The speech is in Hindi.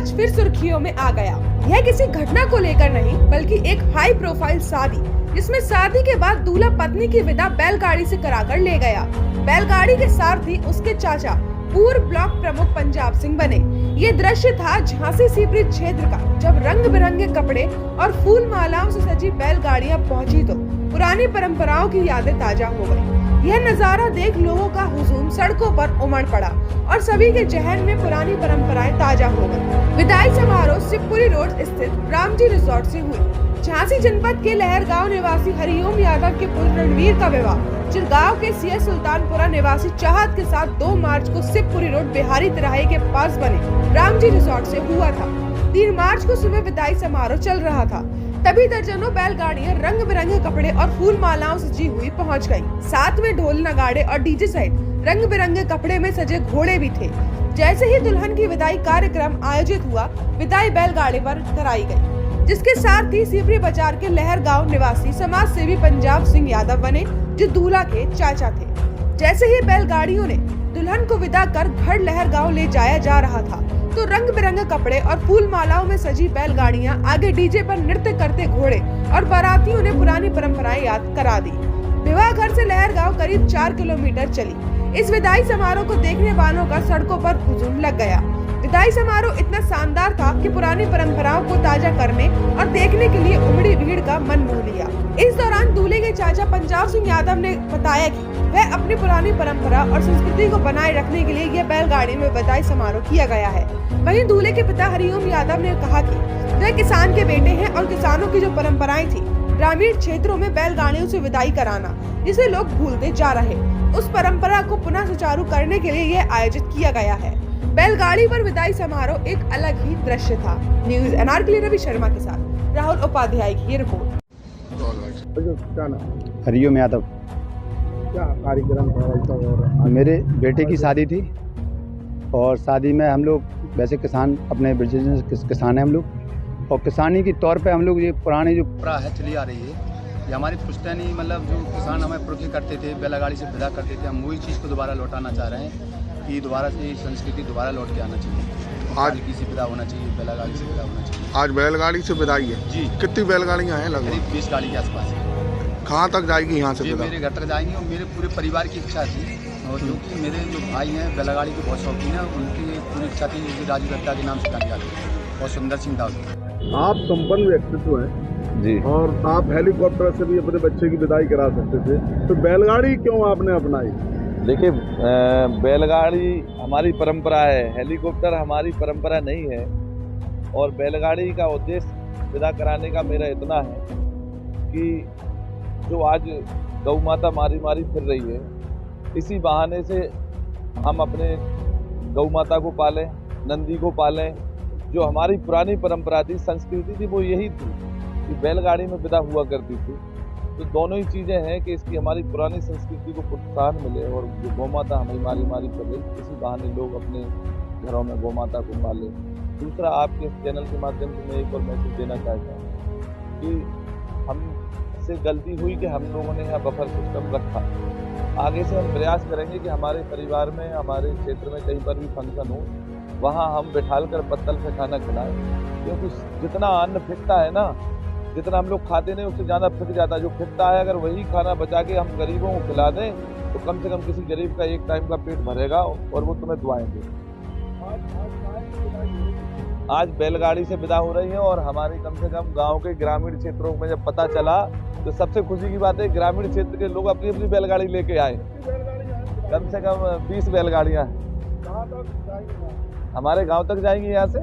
आज फिर सुर्खियों में आ गया। यह किसी घटना को लेकर नहीं बल्कि एक हाई प्रोफाइल शादी, जिसमें शादी के बाद दूल्हा पत्नी की विदा बैलगाड़ी से कराकर ले गया। बैलगाड़ी के सारथी उसके चाचा पूर्व ब्लॉक प्रमुख पंजाब सिंह बने। ये दृश्य था झांसी सीपरी क्षेत्र का, जब रंग बिरंगे कपड़े और फूल मालाओं से सजी बैलगाड़ियां पहुंची तो पुरानी परंपराओं की यादें ताजा हो गई। यह नजारा देख लोगों का हुजूम सड़कों पर उमड़ पड़ा और सभी के जहन में पुरानी परंपराएं ताजा हो गई। विदाई समारोह शिवपुरी रोड स्थित रामजी रिजॉर्ट से हुई। झांसी जनपद के लहरगांव निवासी हरिओम यादव के पुत्र रणवीर का विवाह चिरगांव के सीएस सुल्तानपुरा निवासी चाहत के साथ 2 मार्च को शिवपुरी रोड बिहारी तिराहे के पास बने रामजी रिजॉर्ट से हुआ था। 3 मार्च को सुबह विदाई समारोह चल रहा था, तभी दर्जनों बैलगाड़ियां रंग बिरंगे कपड़े और फूल मालाओं सजी हुई पहुंच गयी। साथ में ढोल नगाड़े और डीजे सहित रंग बिरंगे कपड़े में सजे घोड़े भी थे। जैसे ही दुल्हन की विदाई कार्यक्रम आयोजित हुआ, विदाई बैलगाड़ी पर कराई गई, जिसके सारथी सीपरी बाजार के लहरगांव निवासी समाज सेवी पंजाब सिंह यादव बने, जो दूल्हा के चाचा थे। जैसे ही बैलगाड़ियों ने दुल्हन को विदा कर घर लहरगांव ले जाया जा रहा था, तो रंग बिरंगे कपड़े और फूल मालाओं में सजी बैलगाड़ियां आगे डीजे पर नृत्य करते घोड़े और बारातियों ने पुरानी परंपराएं याद करा दी। विवाह घर से लहरगांव करीब 4 किलोमीटर चली। इस विदाई समारोह को देखने वालों का सड़कों पर हुजूम लग गया। विदाई समारोह इतना शानदार था कि पुरानी परंपराओं को ताजा करने और देखने के लिए उमड़ी भीड़ का मन मोह लिया। इस दौरान दूल्हे के चाचा पंजाब सिंह यादव ने बताया कि वह अपनी पुरानी परंपरा और संस्कृति को बनाए रखने के लिए यह बैलगाड़ी में विदाई समारोह किया गया है। वहीं दूल्हे के पिता हरिओम यादव ने कहा कि वह किसान के बेटे हैं और किसानों की जो परंपराएं थी ग्रामीण क्षेत्रों में बैलगाड़ियों से विदाई कराना, जिसे लोग भूलते जा रहे, उस परंपरा को पुनः सुचारू करने के लिए यह आयोजित किया गया है। बैलगाड़ी पर विदाई समारोह एक अलग ही दृश्य था। न्यूज एनआर के लिए रवि शर्मा के साथ राहुल उपाध्याय की रिपोर्ट। हरिओम यादव। क्या कार्यक्रम था? मेरे बेटे की शादी थी और शादी में हम लोग वैसे किसान, अपने बिजनेस किसान हैं हम लोग, और किसानी के तौर पे हम लोग ये पुरानी जो परंपरा है चली आ रही है, ये हमारी पुश्तैनी मतलब जो किसान हमें पुरखे करते थे, बैलगाड़ी से विदा करते थे, हम वही चीज़ को दोबारा लौटाना चाह रहे हैं कि दोबारा से संस्कृति दोबारा लौट के आना चाहिए। आज किसी विदा होना चाहिए, बैलगाड़ी से विदा होना चाहिए। आज बैलगाड़ी से विदाई है जी। कितनी बैलगाड़ियाँ हैं? लगभग 20 गाड़ी के आसपास है। कहाँ तक जाएगी यहाँ से? मेरे घर तक जाएंगे और मेरे पूरे परिवार की इच्छा थी, और जो कि मेरे जो भाई हैं बैलगाड़ी के बहुत शौकीन है, उनकी पूरी इच्छा थी कि राजू दत्ता के नाम से गाड़ी आती है और सुंदर सिंह दाऊ। आप संपन्न व्यक्तित्व हैं जी, और आप हेलीकॉप्टर से भी अपने बच्चे की विदाई करा सकते थे, तो बैलगाड़ी क्यों आपने अपनाई? देखिए, बैलगाड़ी हमारी परंपरा है, हेलीकॉप्टर हमारी परंपरा नहीं है। और बैलगाड़ी का उद्देश्य विदा कराने का मेरा इतना है कि जो आज गौ माता मारी मारी फिर रही है, इसी बहाने से हम अपने गौ माता को पालें, नंदी को पालें। जो हमारी पुरानी परंपरा थी, संस्कृति थी, वो यही थी कि बैलगाड़ी में विदा हुआ करती थी। तो दोनों ही चीज़ें हैं कि इसकी हमारी पुरानी संस्कृति को प्रोत्साहन मिले, और जो गौ माता हमें मारी मारी कर रही, इसी बहाने लोग अपने घरों में गौ माता को पालें। दूसरा, आपके इस चैनल के माध्यम से मैं एक और मैसेज देना चाहता हूँ कि हमसे गलती हुई कि हम लोगों ने यहाँ बफर सिस्टम रखा। आगे से हम प्रयास करेंगे कि हमारे परिवार में, हमारे क्षेत्र में कहीं पर भी फंक्शन हो, वहाँ हम बिठाल कर पत्तल से खाना खिलाएं, क्योंकि जितना अन्न फिकता है ना, जितना हम लोग खाते नहीं उससे ज़्यादा फिक जाता है। जो फिकता है, अगर वही खाना बचा के हम गरीबों को खिला दें तो कम से कम किसी गरीब का एक टाइम का पेट भरेगा और वो तुम्हें दुआएं दें। आज बैलगाड़ी से विदा हो रही है, और हमारी कम से कम गांव के ग्रामीण क्षेत्रों में जब पता चला तो सबसे खुशी की बात है, ग्रामीण क्षेत्र के लोग अपनी अपनी बैलगाड़ी लेके आए। कम से कम 20 बैलगाड़ियाँ हैं, हमारे गांव तक जाएंगी यहाँ से।